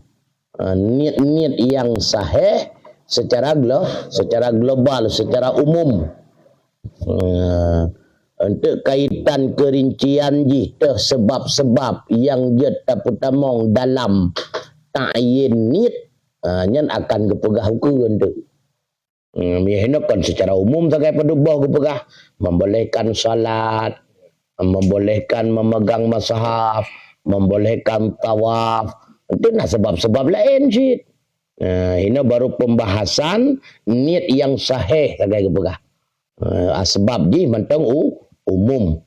Speaker 1: Niat-niat yang sahih secara global, secara umum. Untuk kaitan kerincian jih sebab-sebab yang dia taputamong dalam ta'yin niat nyan akan gepegah hukum tu. Kan secara umum sakai padubah gepegah membolehkan salat, membolehkan memegang mushaf, membolehkan tawaf. Itu nah sebab-sebab lain sih. Ini baru pembahasan niat yang sahih sakai gepegah. Sebab ji mentang umum.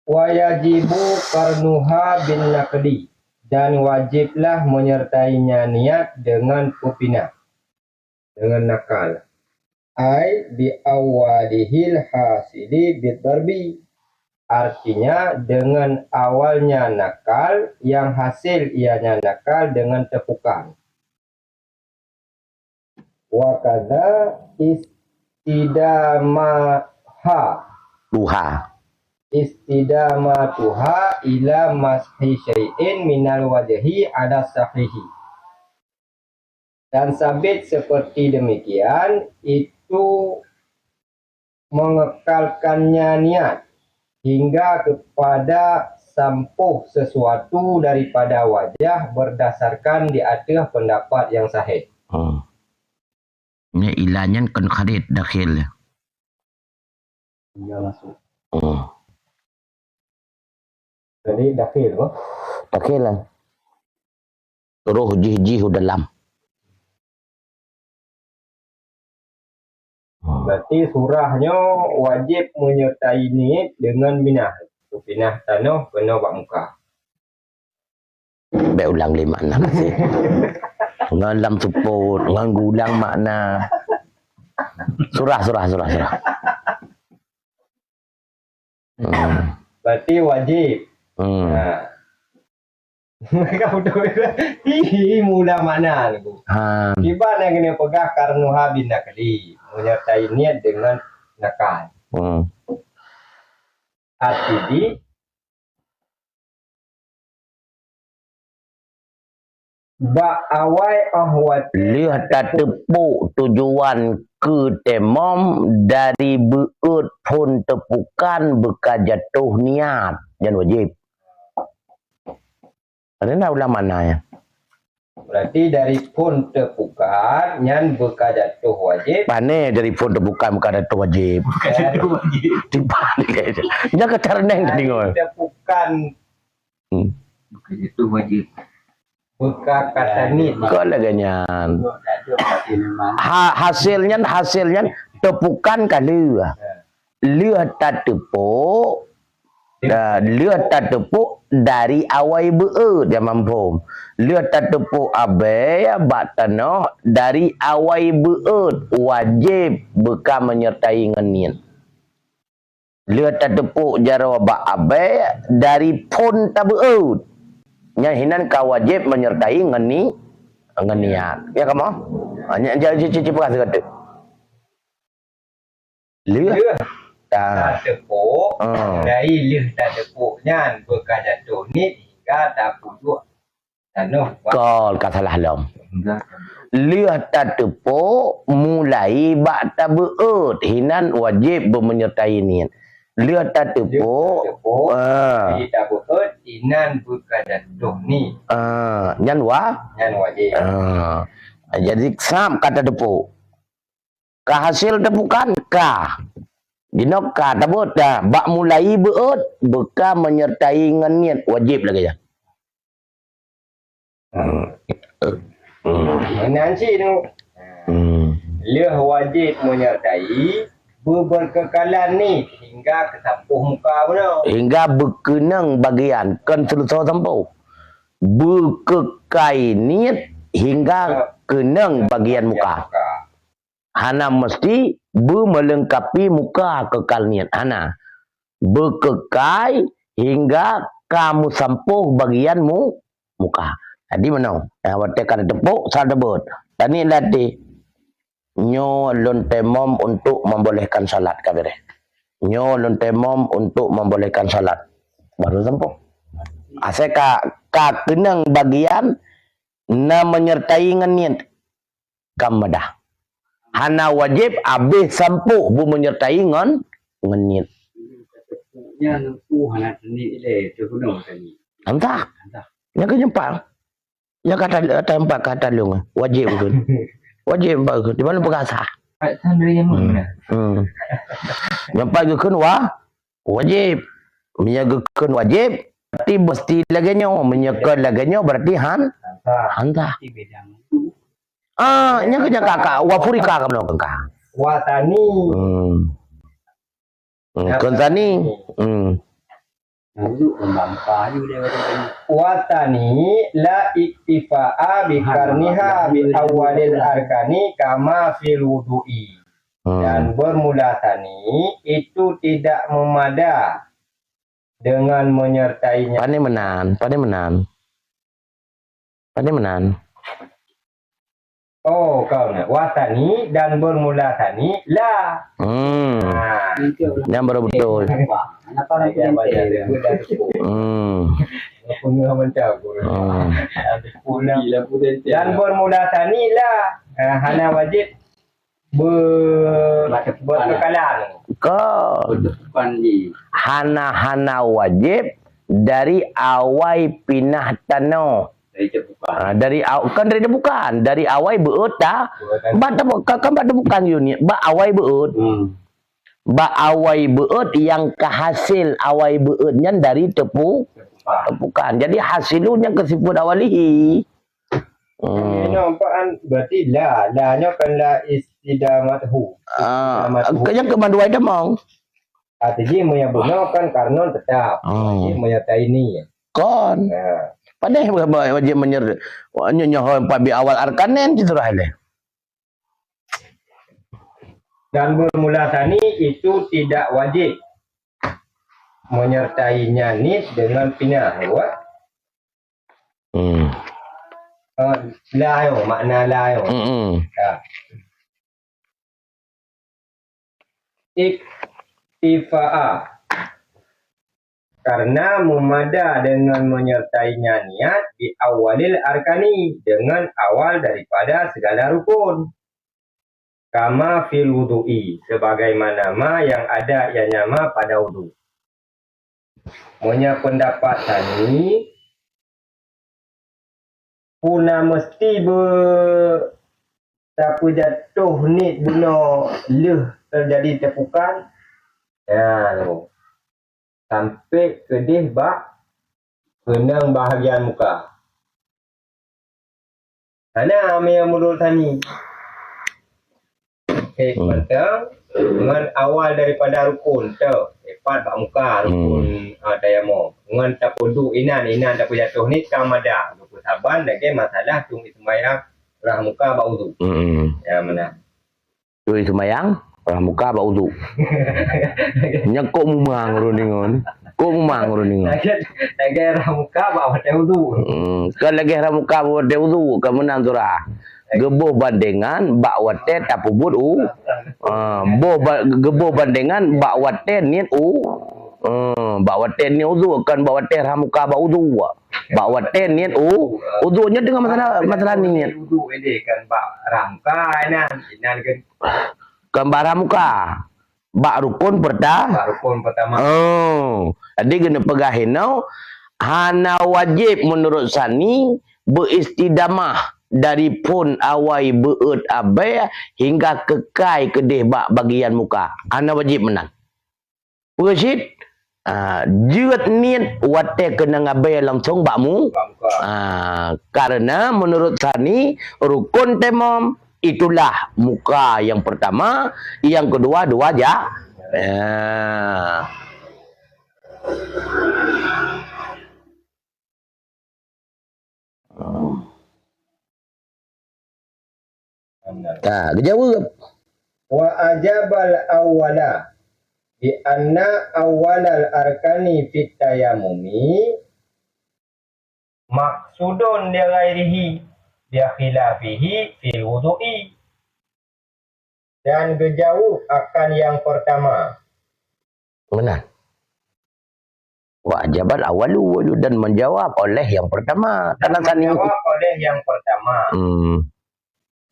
Speaker 3: Wa yajibu karnuha bin naqdi, dan wajiblah menyertainya niat dengan pupinah, dengan nakal. Ai bi awalihil hasili bidarbi, artinya dengan awalnya nakal yang hasil ianya nakal dengan tepukan. Wa kadza istidamatuha ila mashi syai'in minal wajhi ada sahihi. Dan sabit seperti demikian itu mengekalkannya niat hingga kepada sampuh sesuatu daripada wajah berdasarkan di atas pendapat yang sahih.
Speaker 1: Ini ilahnya kan kharid dakhil.
Speaker 2: Tinggal masuk.
Speaker 3: Jadi dakhil kok.
Speaker 1: Dakhil lah. Ruh jih dalam.
Speaker 3: Berarti surahnya wajib menyertai niat dengan binah. Binah tanah kena bak muka.
Speaker 1: Baik ulang 5-6 masih. Ngalam support, nganggulang makna. Surah.
Speaker 3: Berarti wajib. Mereka betul mula makna tu. Tiba nak kena pegah karnuha bin nakli, menyertai niat dengan nakal. Arti ba awai ahwat
Speaker 1: lihat tak tepuk tujuan ke temom dari beut pun tepukan bekas jatuh niat dan wajib. Ada ulama mana ya?
Speaker 3: Berarti dari pun tepukan nyan bekas jatuh wajib.
Speaker 1: Pane dari pun tepukan bekas jatuh wajib. Dibalik aja. Jangan cerneng tadi ngol.
Speaker 3: Tepukan
Speaker 2: Bukan itu wajib.
Speaker 3: bekas kata ni.
Speaker 1: Kau laganyan. Hasilnya tepukan kali. Lihat tak tepuk. Lihat tak tepuk dari awal beut dia mampu. Lihat tak tepuk abai bak tanah dari awal beut wajib bekas menyertai ngenian. Lihat tak tepuk jara bak abai dari pun tak beut. Nyahinan kau wajib menyertai ngenian. Ya kamu? Hanya jadi cici bekas kata. Lihat.
Speaker 3: Tak tepuk dari lih tak tepuk nyan bekas jatuh ni hingga tak puduk tanah.
Speaker 1: Kol katalah lom. Lihat tak tepuk mulai bak tak beut hinan wajib menyertai niat. Lihat tak tepuk
Speaker 3: jadi tak beut hinan bekas jatuh ni
Speaker 1: nyan
Speaker 3: wajib.
Speaker 1: Jadi sam kata tepuk. Kehasil tepukan ka. Dino ka tabut dah. Bak mulai beut beka menyertai dengan niat wajib lagi ya.
Speaker 3: Nanti tu leh wajib menyertai berkekalan ni hingga ke sapuh muka pun.
Speaker 1: Hingga berkenang bagian kan selesai sampai. Berkekai niat hingga kenang bagian muka. Hana mesti melengkapi muka kekal niat. Hana berkekai hingga kamu sampuh bagianmu muka. Jadi mana? Awak tekan tepuk salah debut. Tani latih nyo lon temom untuk membolehkan salat kabeh. Nyo lon temom untuk membolehkan salat. Baru sampuh. Asal ka kenang bagian na menyertai dengan niat kamadah. Hana wajib habis sampuh bu menyertai dengan niat.
Speaker 2: Nya nempuh halat ni le terguna tadi.
Speaker 1: Entah. Yang kenyempang. Yang kata tempat kata lung wajib betul. Wajib betul. Di mana berasa?
Speaker 2: Pak tan dari yang mana?
Speaker 1: Nyampai gekeun wajib. Menyegekeun wajib berarti mesti laganya menyekeun laganya berarti hanta.
Speaker 2: Bedang.
Speaker 1: Nya kenya kakak wafurika kamno kakak.
Speaker 3: Watani.
Speaker 1: Kontani.
Speaker 2: Lalu membangka juga dia.
Speaker 3: Watani la iktifa'a bi karniha bi awalil arkani kama fil wudu'i. Dan bermula tani itu tidak memada dengan menyertainya.
Speaker 1: Pandai menan.
Speaker 3: Oh, kau nak watani dan bermula tani la.
Speaker 1: Yang baru betul.
Speaker 2: Apa lagi yang dia?
Speaker 3: Punya macam dan bermula tani la. Hana wajib berkekalan.
Speaker 1: Kau hana wajib dari awai pinah tanah. Dari bukan dari awai beut dah. Kan bukan unit. Ba awai beut. Ba awai beut yang kehasil awai beutnya dari tepukan. Jadi hasilnya kesifat awalihi.
Speaker 3: Nampak berarti la-nya kan la istidamatuhu.
Speaker 1: Yang kemandua itu mau.
Speaker 3: Jadi menyebutkan karena tetap menyertai ini.
Speaker 1: Kon. Padahal wajib nyoho pabi awal arkanen gitu rahale.
Speaker 3: Dan bermula tani itu tidak wajib menyertainya nit dengan pinah. Layo, makna layo. Iktifa'a karena memada dengan menyertainya niat di awalil arkani dengan awal daripada segala rukun. Kama fil wudu'i sebagaimana yang ada ianya pada wudu. Punya pendapat tani puna mesti tapi jatuh ni guna leh terjadi tepukan. Ya, sampai kedih kenang bahagian muka. Ana yang menurut tani. Penting dengan awal daripada rukun tu. Epat bak muka rukun tayamum. Dengan tak pudu inan tak jatuh ni kamada. Rukun saban lagi masalah tung sembahyang rah muka bak wudu. Ya mana?
Speaker 1: Tu sembahyang rah muka bak wudu. Nyekok mumang runingon. Kok mumang runingon.
Speaker 3: Lagi rah muka bak wudu.
Speaker 1: Kan lagi rah muka bak wudu kemenang surah. Geboh bandengan bak wate tapubut geboh bandengan bak wate niat bak wate ni udu kan bak wate ramuka bak udu bak wate niat udunya dengan masalah niat
Speaker 3: udu ini kan bak ramuka inan
Speaker 1: kan bak ramuka bak rukun pertama jadi kena pegahin hana wajib menurut sani beristidamah dari pun awai beut abai hingga kekai kedih bak bagian muka. Ana wajib menang. Persit jeut niat wate kena ngabai langsung bakmu. Karena menurut Sani rukun temom itulah muka yang pertama, yang kedua dua aja. Jawab.
Speaker 3: Wa ajabal awwala bi anna awwalal arkani fit tayammumi maksudun li ghairihi bi khilafihi fil wudu'i. Dan gejauh akan yang pertama.
Speaker 1: Benar. Wajibat awalu dan menjawab oleh yang pertama.
Speaker 3: Menjawab oleh yang pertama.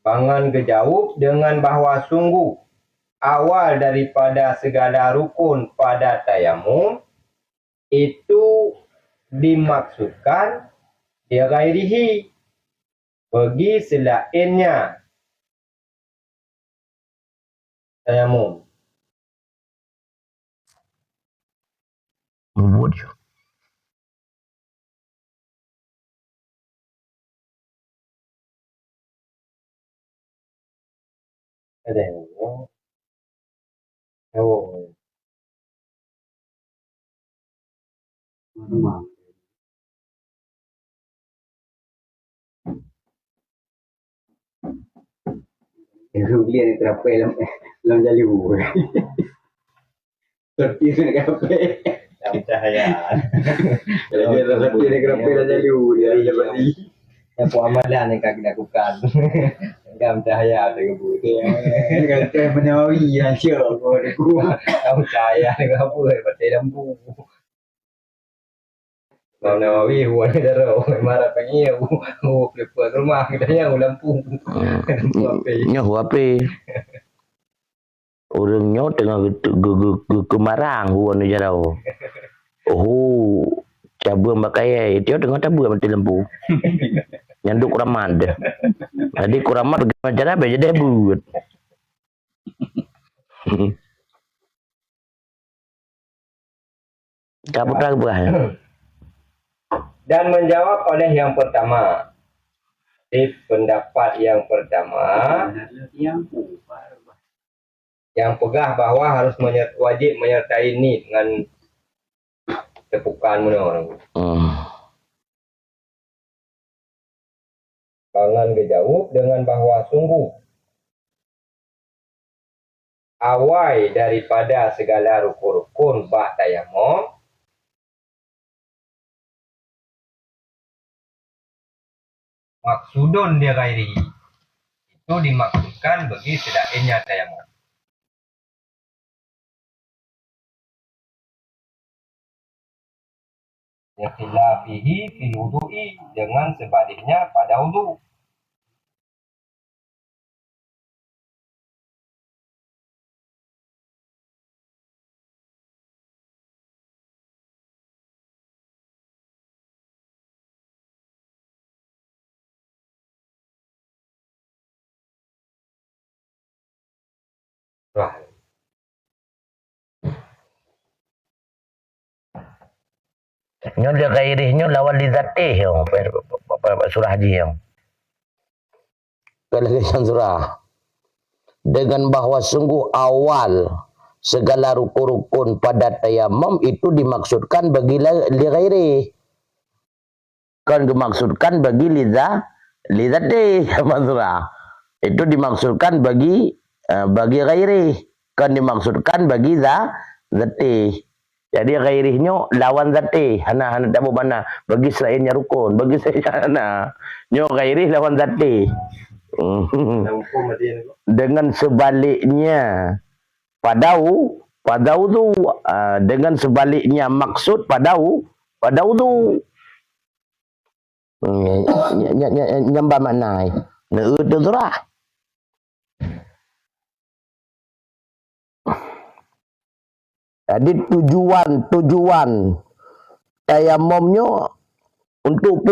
Speaker 3: Bangan gejauh dengan bahwa sungguh awal daripada segala rukun pada tayamum itu dimaksudkan dia ghairihi bagi selainnya tayamum. Ada yang
Speaker 2: Rumah. Ruglian yang terapai dalam jali bu. Seperti itu nak kapai.
Speaker 3: Dalam cahaya.
Speaker 2: Dia seperti nak kapai dalam jali bu dia dapat ni.
Speaker 3: Yang amalan yang kaki lakukan. Dalam cahaya dengan putih.
Speaker 2: Kata menawi yang syok aku.
Speaker 3: Dalam cahaya dengan apa? Batai lampu. Kalau Nawawi huan daro marah pengiu peliput rumah kita yang lampu.
Speaker 1: Nyoh ape. Orangnya tengah kemarang huan jarau. Oh, cabut pakai dia tengah tabur mati lampu. Nyanduk kuramat. Jadi kuramat bagaimana cara beja debut. Kabut lagi buah.
Speaker 3: Dan menjawab oleh yang pertama. Di pendapat yang pertama yang pegah bahwa harus wajib menyertai ni dengan tepukan orang. Bangan gejauh dengan bahwa sungguh awal daripada segala rukun-rukun bak tayamum maksudun dia ghairi itu dimaksudkan bagi selainnya tayamum. Yakhilafihi fil wudu'i dengan sebaliknya pada wudu. Wah.
Speaker 1: Nyo dia gairihnya lawan lidatih yo surah haji yo. Kalian surah dengan bahwa sungguh awal segala rukun-rukun pada tayamum itu dimaksudkan bagi li ghairi. Kan dimaksudkan bagi lidatih surah. Itu dimaksudkan bagi ghairi. Kan dimaksudkan bagi zati. Jadi ghairihnya lawan zati. Hana tak mana bagi selainnya rukun, bagi selainnya nyo ghairih lawan zati. Dengan sebaliknya padau tu dengan sebaliknya maksud padau tu nyamba makna itu surah. Jadi tujuan tayamumnya untuk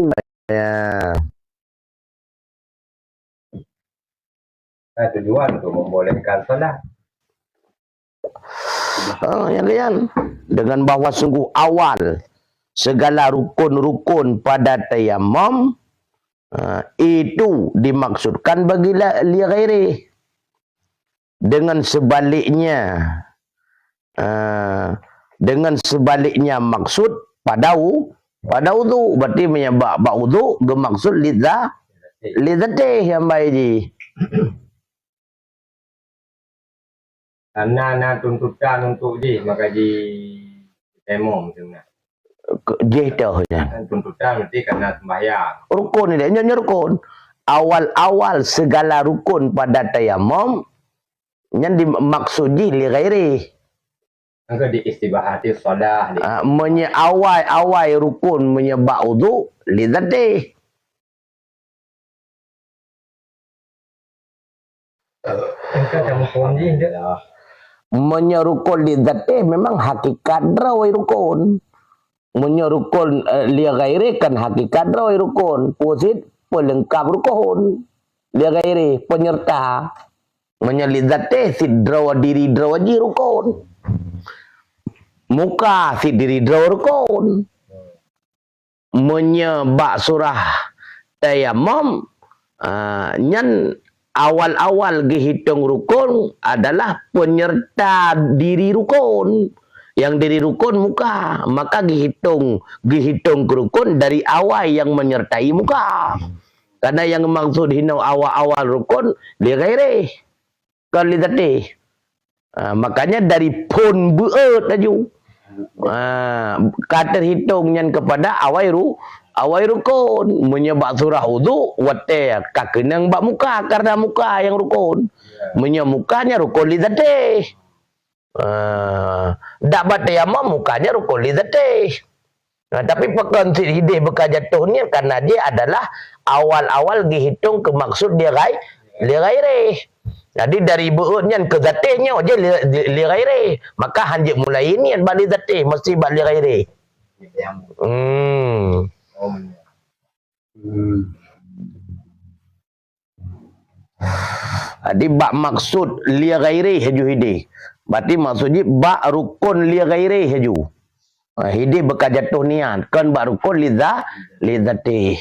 Speaker 3: Tujuan untuk membolehkan solat.
Speaker 1: Yang dengan bahwa sungguh awal segala rukun-rukun pada tayamum itu dimaksudkan bagi li ghairi. Dengan sebaliknya maksud pada wudu, berarti menyebab wudu bermaksud lidzatih yang baik ji.
Speaker 3: Karena tuntutan untuk maka temom sebenarnya. Tuntutan nanti karena sembahyang.
Speaker 1: Rukun ini nyonya rukun. Awal-awal segala rukun pada tayamum yang dimaksudi li ghairi.
Speaker 3: Angka diistibahati solah.
Speaker 1: Awal rukun menyebab wudu lidzatih.
Speaker 3: Angka campur ni dah.
Speaker 1: Menyerukun lidzatih memang hakikat drawai rukun. Menyerukun li ghairi kan hakikat drawai rukun. Pusit pelengkap rukun. Li ghairi penyerta. Menyelidzatih si drawa diri drawa ji rukun. Muka si diri drawa rukun. Menyebak surah tayamum nyan awal-awal dihitung rukun adalah penyerta diri rukun. Yang diri rukun muka, maka dihitung rukun dari awal yang menyertai muka. Karena yang maksud hinau awal-awal rukun li ghairi kan lidzatih. Makanya dari pun beut laju. Kata hitungnya kepada awal rukun menyebab surah wudu wate kakenang bak muka karena muka yang rukun. Menyemukanya rukun lidzatih. Dak batayamum mukanya rukun lidzatih. Tapi pekan hidih bekas jatuhnya karena dia adalah awal-awal dihitung ke maksud dia li ghairi. Jadi dari beutnya ke zatihnya aja li ghairi. Maka hanjik mulai ini yang bali zatih mesti bali ghairi. Jadi bak maksud li ghairi haju hidih. Berarti maksudnya bak rukun li ghairi haju. Hidih bekas jatuh niat kan bak rukun lidzatih.